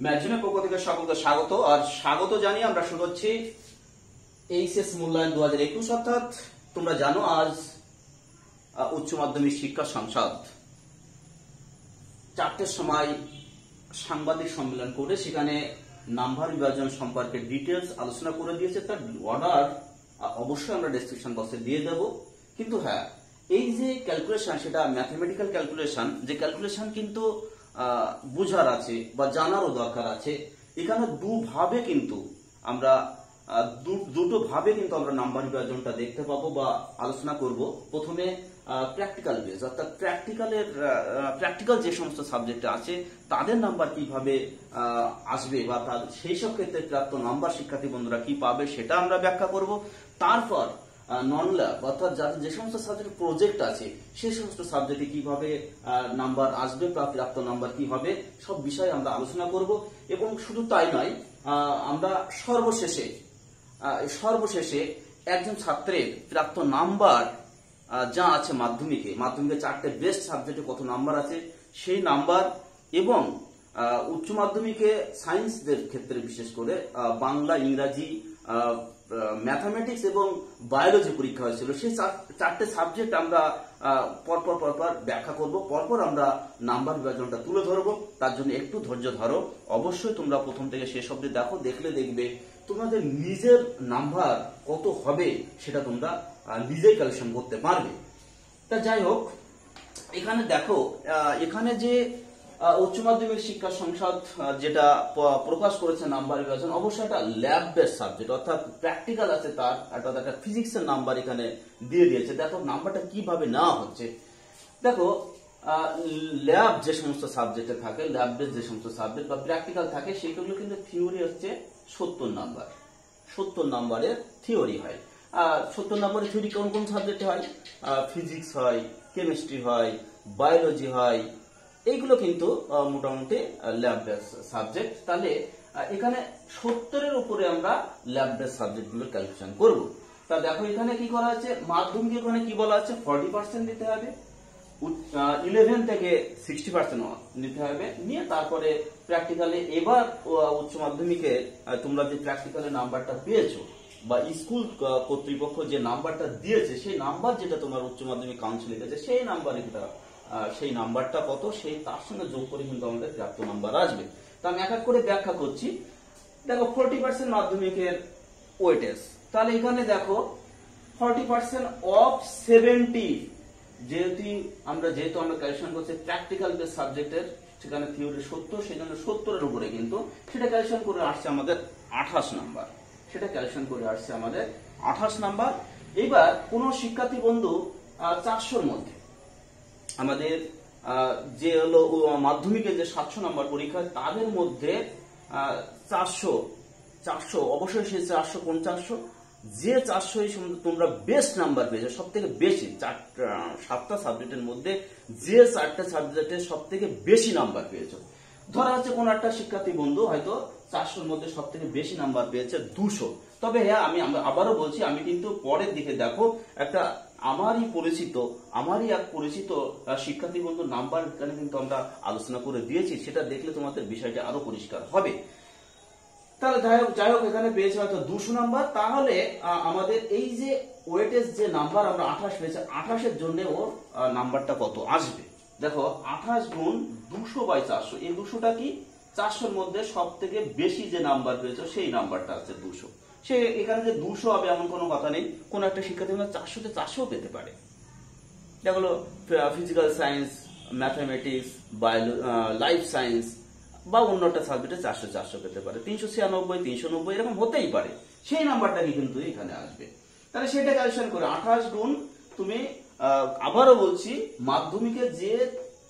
ম্যাগজিনের পক্ষ থেকে সকলকে স্বাগত। আর স্বাগত জানিয়ে আমরা শুরু করছি এইচএস মূল্যায়ন 2021। অর্থাৎ তোমরা জানো আজ উচ্চ মাধ্যমিক শিক্ষা সংসদ 4টের সময় সাংবাদিক সম্মেলন করে সেখানে নাম্বার বিভাজন সম্পর্কে ডিটেলস আলোচনা করে দিয়েছে। তার অর্ডার অবশ্যই আমরা ডেসক্রিপশন বক্সে দিয়ে দেব। কিন্তু হ্যাঁ, এই যে ক্যালকুলেশন, সেটা ম্যাথমেটিক্যাল ক্যালকুলেশন, যে ক্যালকুলেশন কিন্তু বুঝার আছে বা জানারও দরকার আছে। এখানে দুটো ভাবে কিন্তু আমরা নাম্বার বিভাজনটা দেখতে পাবো বা আলোচনা করব। প্রথমে প্র্যাকটিক্যাল বেস, অর্থাৎ প্র্যাকটিক্যাল যে সমস্ত সাবজেক্ট আছে তাদের নাম্বার কিভাবে আসবে বা সেই সব ক্ষেত্রে প্রাপ্ত নাম্বার শিক্ষার্থী বন্ধুরা কি পাবে সেটা আমরা ব্যাখ্যা করব। তারপর নন ল্যাব, অর্থাৎ যাদের যে সমস্ত সাবজেক্ট প্রজেক্ট আছে সেই সমস্ত সাবজেক্টে কিভাবে নাম্বার আসবে বা প্রাপ্ত নাম্বার কি হবে, সব বিষয়ে আমরা আলোচনা করব। এবং শুধু তাই নয়, আমরা সর্বশেষে একজন ছাত্রের প্রাপ্ত নাম্বার যা আছে মাধ্যমিকে 4টে বেস্ট সাবজেক্টে কত নাম্বার আছে সেই নাম্বার, এবং উচ্চ মাধ্যমিকে সায়েন্সদের ক্ষেত্রে বিশেষ করে বাংলা, ইংরাজি, ম্যাথামেটিক্স এবং বায়োলজি পরীক্ষা হয়েছিল, সেই 4টে সাবজেক্ট আমরা পরপর ব্যাখ্যা করব। পরপর আমরা নাম্বার বিভাজনটা তুলে ধরবো। তার জন্য একটু ধৈর্য ধরো। অবশ্যই তোমরা প্রথম থেকে শেষ অবধি দেখো, দেখলে দেখবে তোমাদের নিজের নাম্বার কত হবে সেটা তোমরা নিজেই ক্যালকুলেশন করতে পারবে। তা যাই হোক, এখানে দেখো, এখানে যে উচ্চ মাধ্যমিক শিক্ষা সংসদ যেটা প্রকাশ করেছে নাম্বার বিভাজন, অবশ্যই একটা ল্যাব বেস সাবজেক্ট, অর্থাৎ প্র্যাকটিক্যাল আছে, তার একটা ফিজিক্সের নাম্বার এখানে দিয়ে দিয়েছে। দেখো নাম্বারটা কিভাবে নেওয়া হচ্ছে। দেখো, ল্যাব যে সমস্ত সাবজেক্টে থাকে, ল্যাব বেস যে সমস্ত সাবজেক্ট বা প্র্যাকটিক্যাল থাকে, সেগুলো কিন্তু থিওরি হচ্ছে 70 নাম্বারের থিওরি হয়। 70 নম্বরের থিওরি কোন কোন সাবজেক্টে হয়? ফিজিক্স হয়, কেমিস্ট্রি হয়, বায়োলজি হয়। এইগুলো কিন্তু মোটামুটি ল্যাব বেস সাবজেক্ট। তাহলে এখানে 70-এর উপরে আমরা ল্যাব বেস সাবজেক্ট গুলো ক্যালকুলেশন করব। তা দেখো এখানে কি করা আছে, মাধ্যমিক ওখানে কি বলা আছে, 40% দিতে হবে, 11 থেকে 60% নিতে হবে, নিয়ে তারপরে প্র্যাকটিক্যালে। এবার উচ্চ মাধ্যমিকে তোমরা যে প্র্যাকটিক্যালের নাম্বারটা পেয়েছো বা স্কুল কর্তৃপক্ষ যে নাম্বারটা দিয়েছে, সেই নাম্বার যেটা তোমার উচ্চ মাধ্যমিক কাউন্সিল লিখেছে, সেই নাম্বারটা কত, সেই তার সঙ্গে যোগ করে কিন্তু আমাদের প্রাপ্ত নাম্বার আসবে। তা আমি এক এক করে ব্যাখ্যা করছি। দেখো 40% মাধ্যমিকের ওয়েটেজ, তাহলে এখানে দেখো 40% অফ 70, যেহেতু আমরা ক্যালকুলেশন করছি প্র্যাকটিক্যাল বেস সাবজেক্টের, সেখানে থিওরি 70, সেই জন্য 70-এর উপরে কিন্তু সেটা ক্যালকুলেশন করে আসছে আমাদের 28 নাম্বার। এবার কোন শিক্ষার্থী বন্ধু 400-র মধ্যে, আমাদের যে হলো মাধ্যমিকের যে 700 নাম্বার পরীক্ষা, তাদের মধ্যে 400 অবশ্যই সেই 400 কোন 400, যে 400 তোমরা বেস্ট নাম্বার পেয়েছো, সব থেকে বেশি 7টা সাবজেক্টের মধ্যে যে 4টা সাবজেক্টে সব থেকে বেশি নাম্বার পেয়েছো। ধরা হচ্ছে কোন একটা শিক্ষার্থী বন্ধু হয়তো 400-র মধ্যে সব থেকে বেশি নাম্বার পেয়েছে 200। তবে হ্যাঁ, আমি আবারও বলছি, আমি কিন্তু পরের দিকে দেখো একটা আমারই এক পরিচিত শিক্ষার্থী বন্ধুর নাম্বার এখানে কিন্তু আমরা আলোচনা করে দিয়েছি, সেটা দেখলে তোমাদের বিষয়টা আরো পরিষ্কার হবে। তাহলে যাই হোক এখানে পেয়েছে হয়তো 200 নাম্বার। তাহলে আমাদের এই যে ওয়েটেজ যে নাম্বার আমরা 28 পেয়েছে, 28-এর জন্য ওর নাম্বারটা কত আসবে। দেখো 28 গুণ 200/400, এই 200টা কি, 400-র মধ্যে সব থেকে বেশি যে নাম্বার পেয়েছো সেই নাম্বারটা হচ্ছে 200। সে এখানে যে 200 হবে এমন কোনো কথা নেই, কোন একটা শিক্ষার্থী 400-তে 400 পেতে পারে। যেগুলো physical science, mathematics, life science বা অন্য একটা সাবজেক্টে 400 পেতে পারে, 396, 390 এরকম হতেই পারে। সেই নাম্বারটা কিন্তু এখানে আসবে। তাহলে সেটা ক্যালকুলেশন করে 28 গুণ, তুমি আবারও বলছি, মাধ্যমিকে যে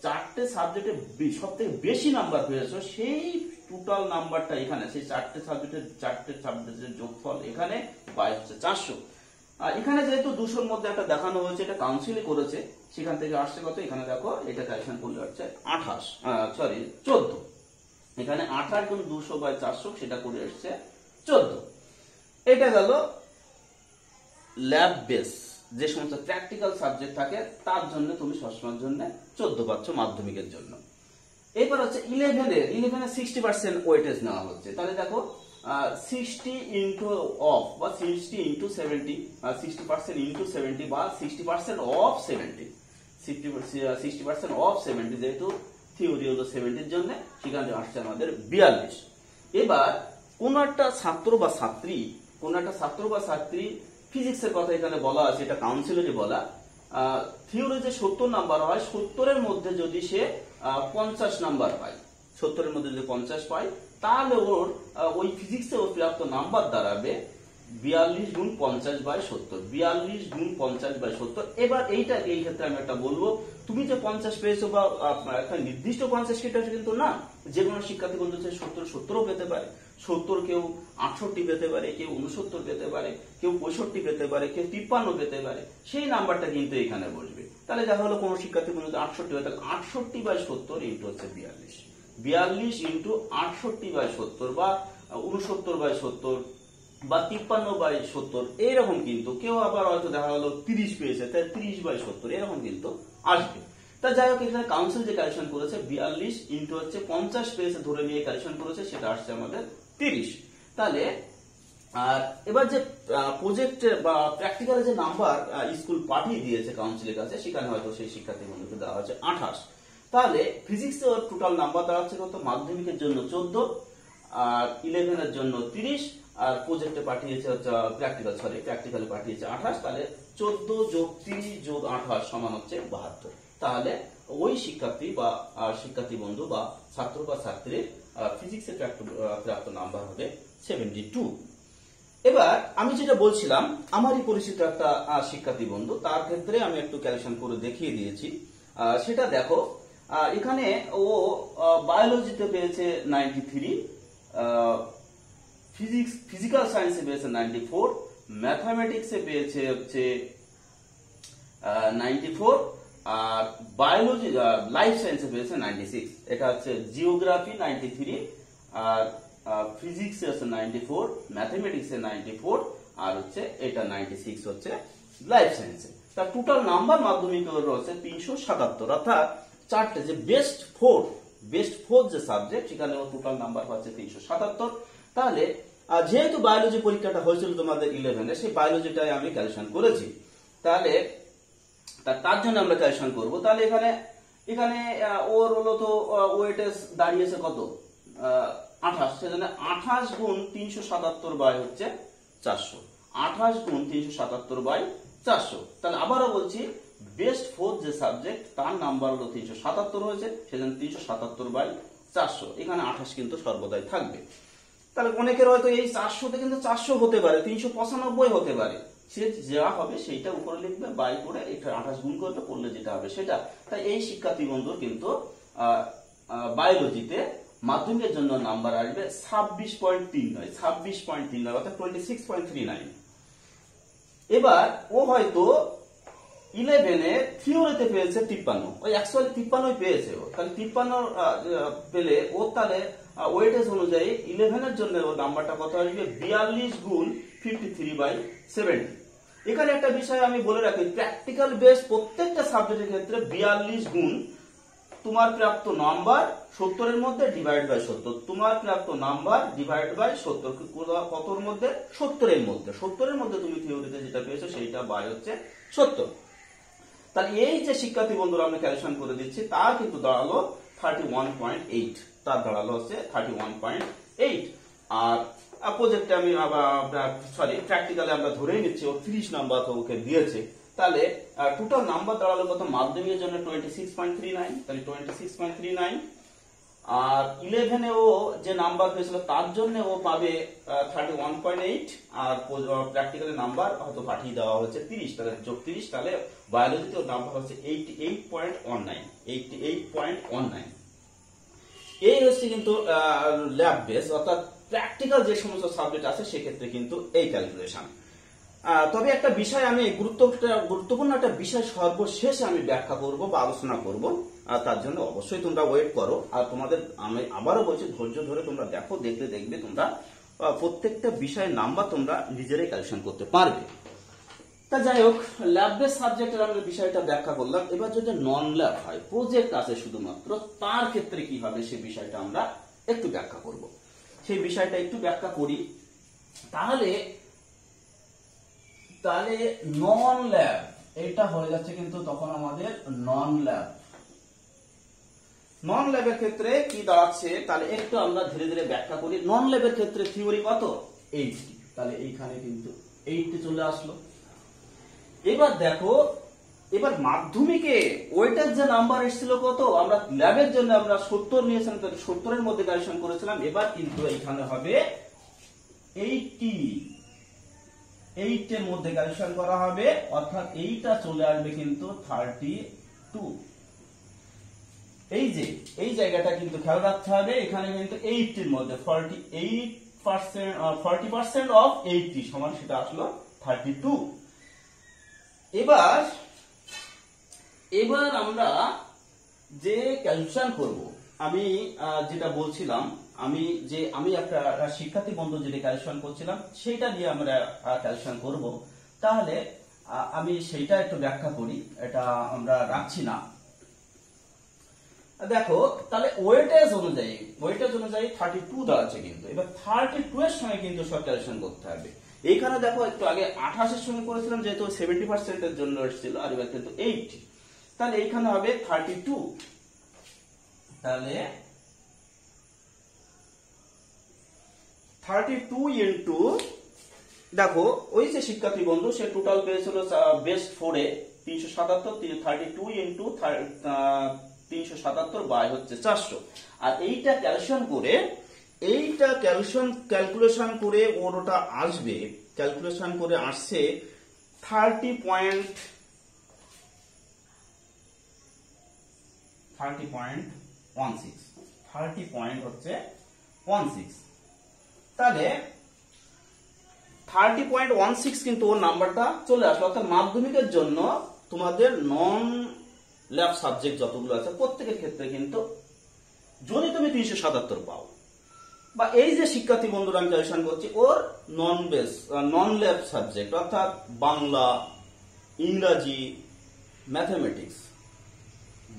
4টে সাবজেক্টে সব থেকে বেশি নাম্বার পেয়েছো সেই টোটাল নাম্বারটা এখানে, সেই 4টে সাবজেক্টের যোগফল এখানে 400। এখানে যেহেতু 200-র মধ্যে একটা দেখানো হয়েছে, এটা কাউন্সিলে করেছে, সেখান থেকে আসছে কত, এখানে দেখো এটা ক্যালকুলেশন করলে হচ্ছে 14। এখানে 28 গুণ 200/400, সেটা করে এসছে 14। এটা গেল ল্যাব বেস যে সমস্ত প্র্যাকটিক্যাল সাবজেক্ট থাকে তার জন্য তুমি সবসময়ের জন্য 14 পাচ্ছ মাধ্যমিকের জন্য। এবার হচ্ছে 11 60% ওয়েটেজ নেওয়া হচ্ছে। তাহলে দেখো 60 ইন্টু অফ বা 60 ইন্টু 70, 60% ইন্টু 70 বা 60% অফ 70, 60% অফ 70, যেহেতু থিওরি হলো 70 জন্য, সেখানে আসছে আমাদের 42। এবার কোন একটা ছাত্র বা ছাত্রী ফিজিক্সের কথা এখানে বলা আছে, এটা কাউন্সিলেরই বলা, থিওরি যে 70 নাম্বার হয়, 70-এর মধ্যে যদি সে 50 নাম্বার পায়, 70-এর মধ্যে যদি 50 পায়, তাহলে ওর ওই ফিজিক্সে ওর প্রাপ্ত নাম্বার দাঁড়াবে 42 গুণ 50/70, 42 গুণ 50/70। এবার এইটা এই ক্ষেত্রে আমি একটা বলবো, তুমি যে 50 পেয়েছো বা একটা নির্দিষ্ট 50 সেটা কিন্তু না, যে কোনো শিক্ষার্থী বন্ধু 70 পেতে পারে, 70 কেউ 68 পেতে পারে, কেউ 69 পেতে পারে, কেউ 65 পেতে পারে, কেউ 53 পেতে পারে, সেই নাম্বারটা কিন্তু এখানে বসবে। তাহলে দেখা হলো কোনো শিক্ষার্থী বন্ধু 68 হয়, তাহলে 68/70 ইন্টু হচ্ছে 42, 42 ইন্টু 68/70 বা 69/70 বা 53/70, এইরকম কিন্তু কেউ আবার হয়তো দেখা গেল 30 পেয়েছে, তাই 30/70 এরকম কিন্তু আসবে। তা যাই হোক, এখানে কাউন্সিল যে ক্যালকুলেশন করেছে 42 ইন্টু হচ্ছে 50 পেয়েছে ধরে নিয়ে ক্যালকুলেশন করেছে, সেটা আসছে আমাদের 30। তাহলে আর এবার যে প্রজেক্টের বা প্র্যাকটিক্যালে যে নাম্বার স্কুল পাঠিয়ে দিয়েছে কাউন্সিলের কাছে, সেখানে হয়তো সেই শিক্ষার্থী বন্ধুকে দেওয়া হচ্ছে 28। তাহলে ফিজিক্সে ওর টোটাল নাম্বার দাঁড়াচ্ছে কত? মাধ্যমিকের জন্য 14, আর 11-এর জন্য 30, আর প্রজেক্টে পাঠিয়েছে হচ্ছে প্র্যাকটিক্যালে পাঠিয়েছে 28। তাহলে 14 যোগ 30 যোগ 28 সমান হচ্ছে 72। তাহলে ওই শিক্ষার্থী বা শিক্ষার্থী বন্ধু বা ছাত্র বা ছাত্রীর ফিজিক্সের প্রাপ্ত নাম্বার হবে 72। এবার আমি যেটা বলছিলাম, আমারই পরিচিত একটা শিক্ষার্থী বন্ধু, তার ক্ষেত্রে আমি একটু ক্যালকুলেশন করে দেখিয়ে দিয়েছি। সেটা দেখো, এখানে ও বায়োলজিতে পেয়েছে 93, ফিজিক্যাল সায়েন্সে পেয়েছে 94, ম্যাথমেটিক্সে পেয়েছে হচ্ছে 94, আর বায়োলজি লাইফ সায়েন্সে পেয়েছে 96। এটা হচ্ছে জিওগ্রাফি 93, আর ফিজিক্সে হচ্ছে 94, ম্যাথমেটিক্সে 94, আর হচ্ছে এটা 96 হচ্ছে লাইফ সায়েন্সে। তার টোটাল নাম্বার মাধ্যমিক হচ্ছে 377, অর্থাৎ চারটে যে বেস্ট ফোর যে সাবজেক্ট, সেখানে টোটাল নাম্বার পাচ্ছে 377। তাহলে যেহেতু বায়োলজি পরীক্ষাটা হয়েছিল তোমাদের 11-এ, সেই বায়োলজিটাই আমি ক্যালকুলেশন করেছি। তাহলে তার জন্য আমরা ক্যালকুলেশন করব। তাহলে এখানে ওর হলো তো ওয়েটেজ দাঁড়িয়েছে কত? 28। সেজন্য 28 গুণ 377 বাই হচ্ছে 400, 28 গুণ 377 বাই 400। তাহলে আবারও বলছি, বেস্ট ফোর যে সাবজেক্ট তার নাম্বার হলো 377 হয়েছে, সেজন্য 377 বাই 400, এখানে 28 কিন্তু সর্বদাই থাকবে। তাহলে অনেকের হয়তো এই 400তে কিন্তু 400 হতে পারে, 395 হতে পারে, সে যা হবে সেইটা উপরে লিখবে, বাই করে এটা 28 গুণ করবে, করলে যেটা হবে সেটা। তাই এই শিক্ষার্থী বন্ধুর কিন্তু বায়োলজিতে মাধ্যমিকের জন্য নাম্বার আসবে 26.39, অর্থাৎ 26.39। এবার ও হয়তো 11-এ থিওরিতে পেয়েছে 53, ওই অ্যাকচুয়ালি 53 পেয়েছে ও। তাহলে 53 পেলে ওর তাহলে ওয়েটেজ অনুযায়ী 11-এর জন্য ওর নাম্বারটা কত আসবে? 42 গুণ 53/70। এখানে একটা বিষয় আমি বলে রাখি, প্র্যাকটিক্যাল বেস প্রত্যেকটা সাবজেক্টের ক্ষেত্রে 42 গুণ তোমার প্রাপ্ত নাম্বার 70-এর মধ্যে ডিভাইড বাই 70, তোমার প্রাপ্ত নাম্বার ডিভাইড বাই 70, কতর মধ্যে? 70-এর মধ্যে। 70-এর মধ্যে তুমি থিওরিতে যেটা পেয়েছো সেইটা বাই হচ্ছে 70। তাহলে এই যে শিক্ষার্থী বন্ধুরা আমি ক্যালকুলেশন করে দিচ্ছি, তার কিন্তু দাঁড়ালো 31.8, তার দাঁড়ালো হচ্ছে 31.8। আর প্রজেক্টে আমি প্র্যাকটিক্যালি আমরা ধরেই নিচ্ছি ও 30 নাম্বার তো ওকে দিয়েছে। তাহলে টোটাল নাম্বার দাঁড়ালো কত? মাধ্যমিকের জন্য 26.39, তাহলে 26.39। আর 11-এ ও যে নাম্বার পেয়েছিল তার জন্য ও পাবে 31.8, আর প্র্যাকটিক্যালি নাম্বার হয়তো পাঠিয়ে দেওয়া হচ্ছে 30, তাহলে যোগ 30, তাহলে বায়োলজিতে ওর নাম্বার হচ্ছে 88.19। এই হচ্ছে কিন্তু ল্যাব বেস, অর্থাৎ প্র্যাকটিক্যাল যে সমস্ত সাবজেক্ট আছে সেক্ষেত্রে কিন্তু এই ক্যালকুলেশন। তবে একটা বিষয় আমি গুরুত্বপূর্ণ একটা বিষয় সর্বশেষে আমি ব্যাখ্যা করব বা আলোচনা করব, তার জন্য অবশ্যই তোমরা ওয়েট করো। আর তোমাদের আমি আবারও বলছি, ধৈর্য ধরে তোমরা দেখো, দেখবে তোমরা প্রত্যেকটা বিষয়ের নাম্বার তোমরা নিজেরাই ক্যালকুলেশন করতে পারবে। তা যাই হোক, ল্যাব বেস সাবজেক্টের আমরা বিষয়টা ব্যাখ্যা করলাম। এবার যদি নন ল্যাব হয়, প্রজেক্ট আছে শুধুমাত্র, তার ক্ষেত্রে কি হবে সেই বিষয়টা আমরা একটু ব্যাখ্যা করব। সেই বিষয়টা একটু ব্যাখ্যা করি। তাহলে নন ল্যাব এটা হয়ে যাচ্ছে কিন্তু তখন আমাদের নন ল্যাব। নন ল্যাবের ক্ষেত্রে কি দাঁড়াচ্ছে, তাহলে একটু আমরা ধীরে ধীরে ব্যাখ্যা করি। নন ল্যাবের ক্ষেত্রে থিওরি কত, 80। তাহলে এইখানে কিন্তু 80 চলে আসলো। এবার দেখো, এবার মাধ্যমিকে ওইটার যে নাম্বার এসেছিল কত, আমরা ল্যাবের জন্য আমরা 70 নিয়েছিলাম, 70-এর মধ্যে গ্রাজুয়েশন করেছিলাম। এবার কিন্তু এইখানে হবে 88 এর মধ্যে গ্রাজুয়েশন করা হবে, অর্থাৎ এইটা চলে আসবে কিন্তু 32। এই জায়গাটা কিন্তু খেয়াল রাখতে হবে, এখানে কিন্তু 80-এর মধ্যে 40% অফ 80 সমান সেটা আসলো 32। এবার আমরা যে ক্যালকুলেশন করব, আমি যেটা বলছিলাম, আমি একটা শিক্ষার্থী বন্ধু যেটা ক্যালকুলেশন করছিলাম সেটা দিয়ে আমরা ক্যালকুলেশন করব। তাহলে আমি সেইটা একটু ব্যাখ্যা করি, এটা আমরা রাখছি না। দেখো, তাহলে ওয়েটেজ অনুযায়ী 32 দাঁড়াচ্ছে কিন্তু। এবার 32 এর সঙ্গে কিন্তু সব ক্যালকুলেশন করতে হবে। এইখানে দেখো, একটু আগে 28-এর সঙ্গে করেছিলাম যেহেতু 70% এর জন্য এসেছিল, আর এবার কিন্তু 80। তাহলে এইখানে হবে 32। তাহলে 32 ইন্টু, দেখো ওই যে শিক্ষার্থী বন্ধু সে টোটাল পেয়েছিল বেস্ট 4-এ 377, 32 ইন্টু 377 বাই হচ্ছে 400। আর এইটা ক্যালকুলেশন করে ওর ওটা আসবে, ক্যালকুলেশন করে আসছে 30.16। তাহলে 30.16 কিন্তু ওর নাম্বারটা চলে আসলো। অর্থাৎ মাধ্যমিকের জন্য তোমাদের নন ল্যাব সাবজেক্ট যতগুলো আছে প্রত্যেকের ক্ষেত্রে কিন্তু যদি তুমি 377 পাও, বা এই যে শিক্ষার্থী বন্ধুরা আমি ক্যালকুলেশন করছি ওর নন ল্যাব সাবজেক্ট অর্থাৎ বাংলা, ইংরাজি, ম্যাথমেটিক্স,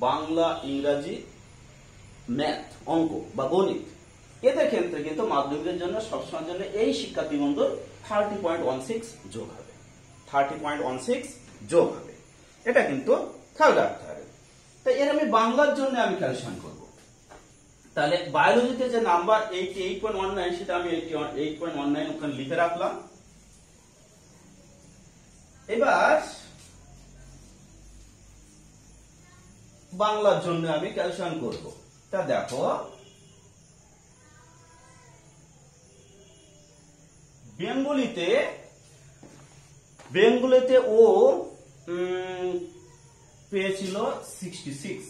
বাংলা, ইংরাজি, ম্যাথ, অঙ্ক বা গণিত, এদের ক্ষেত্রে কিন্তু মাধ্যমিকের জন্য সবসময়ের জন্য এই শিক্ষার্থী বন্ধুর 30.16 যোগ হবে। 30.16 যোগ হবে, এটা কিন্তু খেয়াল রাখতে হবে। তাই এর আমি বাংলার জন্য আমি ক্যালকুলেশন করব। তাহলে বায়োলজিতে যে নাম্বার 88.19 সেটা আমি 8.19 ওখানে লিখে রাখলাম। এবার বাংলার জন্য আমি ক্যালকুলেশন করব। তা দেখো, বেঙ্গলিতে ও পেয়েছিল 66।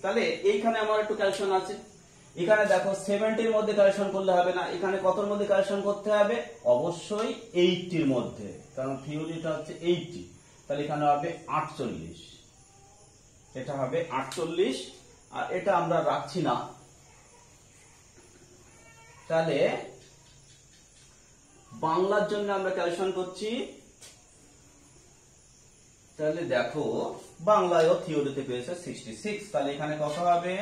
তাহলে এইখানে আমার একটু ক্যালকুলেশন আছে। এখানে দেখো 70-এর মধ্যে ক্যালকুলেশন করলে হবে না, এখানে কতর মধ্যে ক্যালকুলেশন করতে হবে, অবশ্যই 80-এর মধ্যে, কারণ থিওরিটা হচ্ছে 80। তাহলে এখানে হবে 48, এটা হবে 48, আর এটা আমরা রাখছি না। তাহলে বাংলার জন্য আমরা ক্যালকুলেশন করছি। তাহলে দেখো, বাংলায়ও থিওরিতে পেয়েছে 66। তাহলে এখানে কত হবে,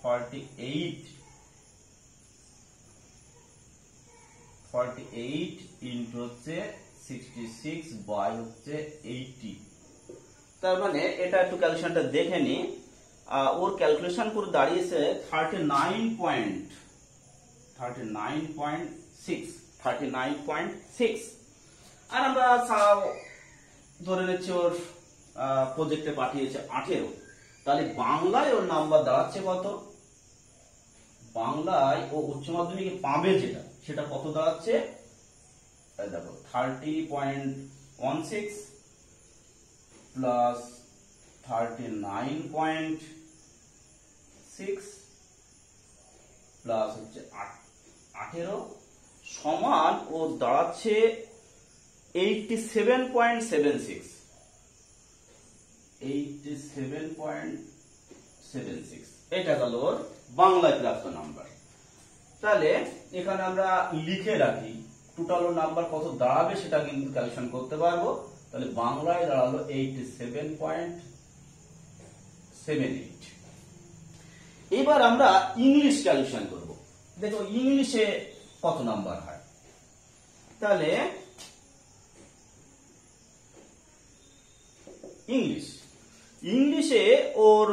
48 ইন্টু হচ্ছে 66 বাই হচ্ছে 80। তার মানে এটা একটু ক্যালকুলেশনটা দেখে নি। ওর ক্যালকুলেশন করে দাঁড়িয়েছে 39.6। আর আমরা ধরে নিচ্ছি ওর প্রজেক্টে পাঠিয়েছে 18। তাহলে বাংলায় ওর নাম্বার দাঁড়াচ্ছে কত, বাংলায় ও উচ্চ মাধ্যমিকে পাবে যেটা, সেটা কত দাঁড়াচ্ছে, দেখো 30.16 প্লাস 39.6 প্লাস হচ্ছে 18 সমান ও দাঁড়াচ্ছে 87.76। এটা গেল বাংলায় প্রাপ্ত নাম্বার। তাহলে এখানে আমরা লিখে রাখি টোটাল নাম্বার কত দাঁড়াবে সেটা কিন্তু ক্যালকুলেশন করতে পারবো। তাহলে বাংলায় দাঁড়ালো 87.78। এবার আমরা ইংলিশ ক্যালকুলেশন করব। দেখো ইংলিশে কত নাম্বার হয়। তাহলে ইংলিশে ওর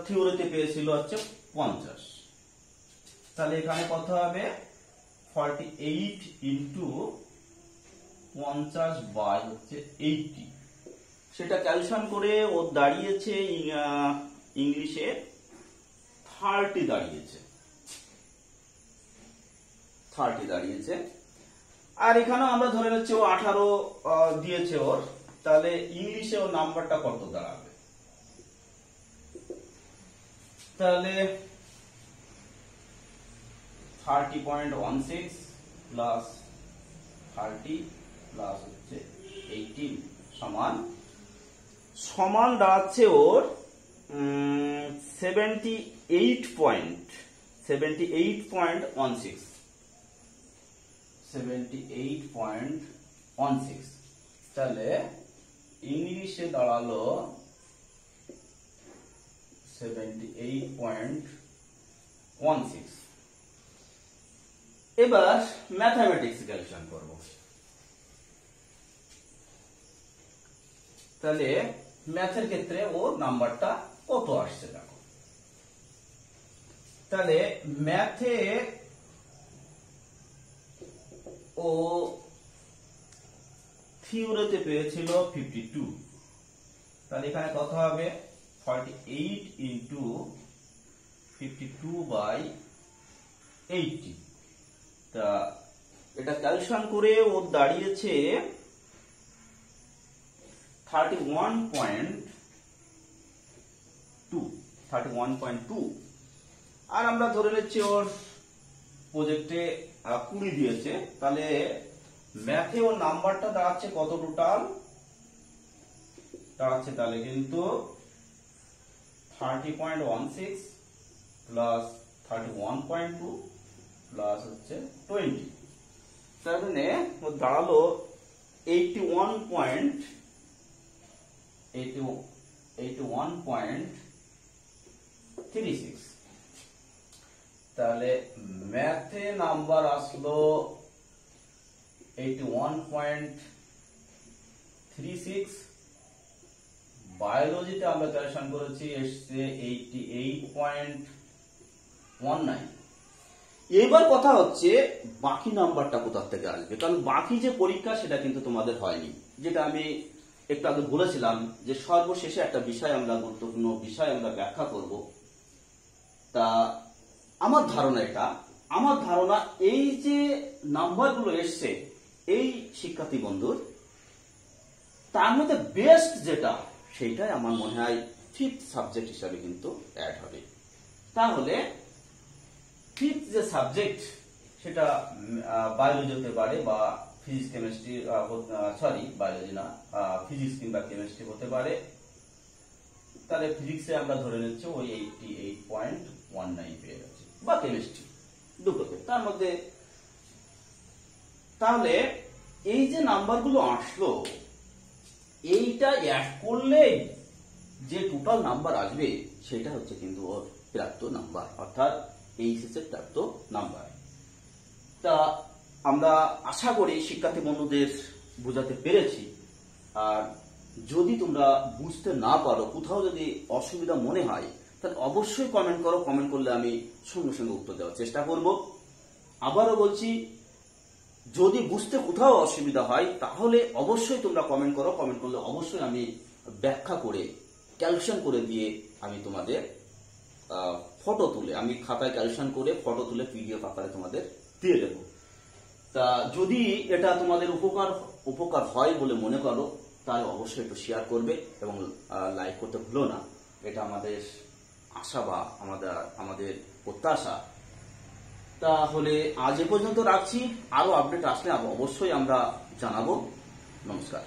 থিওরিতে পেয়েছিল হচ্ছে 50। তাহলে এখানে কত হবে 48 ইন্টু 50 বাই হচ্ছে 80। সেটা ক্যালকুলেশন করে ও দাঁড়িয়েছে ইংলিশে 30 দাঁড়িয়েছে। আর এখানে আমরা ধরে নিচ্ছি ও 18 দিয়েছে ওর। তাহলে ইংলিশে ওর নাম্বারটা কত দাঁড়াবে? তাহলে 30.16 প্লাস 30 প্লাস হচ্ছে 18 সমান দাঁড়াচ্ছে ওর 78.16। তাহলে ইংলিশে দাঁড়ালো 78.16। এবার ম্যাথমেটিক্স ক্যালকুলেশন করব। তাহলে ম্যাথের ক্ষেত্রে ও নাম্বারটা কত আসছে দেখো। তাহলে ম্যাথে ও থিওরিতে পেয়েছিল 52। তাহলে এখানে কত হবে 48 ইন্টু 52 বাই 80। তা এটা ক্যালকুলেশন করে ও দাঁড়িয়েছে 31.2। আর আমরা ধরে নিচ্ছি ওর প্রজেক্টে 20 দিয়েছে। তাহলে ম্যাথে ওর নাম্বারটা দাঁড়াচ্ছে কত টোটাল দাঁড়াচ্ছে? তাহলে কিন্তু 30.16 প্লাস 31.2 প্লাস হচ্ছে 20। তাহলে ও দাঁড়ালো 81.36। তাহলে ম্যাথে নাম্বার আসলো 81.36। বায়োলজিতে আমরা ক্যালকুলেশন করেছি এসছে 88.19। এবার কথা হচ্ছে বাকি নাম্বারটা কোথা থেকে আসবে, কারণ বাকি যে পরীক্ষা সেটা কিন্তু তোমাদের হয়নি। যেটা আমি একটু আগে বলেছিলাম যে সর্বশেষে একটা বিষয় আমরা গুরুত্বপূর্ণ বিষয় আমরা ব্যাখ্যা করব। তা আমার ধারণা এই যে নাম্বারগুলো এসছে এই শিক্ষার্থী বন্ধুর, তার মধ্যে বেস্ট যেটা সেটাই আমার মনে হয় 5th সাবজেক্ট হিসাবে কিন্তু অ্যাড হবে। তাহলে 5th যে সাবজেক্ট সেটা বায়োলজি হতে পারে বা ফিজিক্স কেমিস্ট্রি, বায়োলজি না, ফিজিক্স কিংবা কেমিস্ট্রি হতে পারে। তাহলে ফিজিক্সে আমরা ধরে নিচ্ছি ওই 88.19 পেয়ে গেছে, বা কেমিস্ট্রি দুটোতে তার মধ্যে। তাহলে এই যে নাম্বারগুলো আসলো এইটা অ্যাড করলেই যে টোটাল নাম্বার আসবে সেটা হচ্ছে কিন্তু ওর প্রাপ্ত নাম্বার, অর্থাৎ এইচএস এর প্রাপ্ত নাম্বার। তা আমরা আশা করি শিক্ষার্থী বন্ধুদের বোঝাতে পেরেছি। আর যদি তোমরা বুঝতে না পারো, কোথাও যদি অসুবিধা মনে হয়, তাহলে অবশ্যই কমেন্ট করো। কমেন্ট করলে আমি সঙ্গে সঙ্গে উত্তর দেওয়ার চেষ্টা করব। আবারও বলছি, যদি বুঝতে কোথাও অসুবিধা হয় তাহলে অবশ্যই তোমরা কমেন্ট করো। কমেন্ট করলে অবশ্যই আমি ব্যাখ্যা করে ক্যালকুলেশন করে দিয়ে আমি তোমাদের ফটো তুলে, আমি খাতায় ক্যালকুলেশন করে ফটো তুলে পিডিএফ আকারে তোমাদের দিয়ে দেবো। তা যদি এটা তোমাদের উপকার হয় বলে মনে করো তাহলে অবশ্যই একটু শেয়ার করবে এবং লাইক করতে ভুলো না। এটা আমাদের আশা বা আমাদের প্রত্যাশা। তাহলে আজ এ পর্যন্ত রাখছি। আরো আপডেট আসলে অবশ্যই আমরা জানাবো। নমস্কার।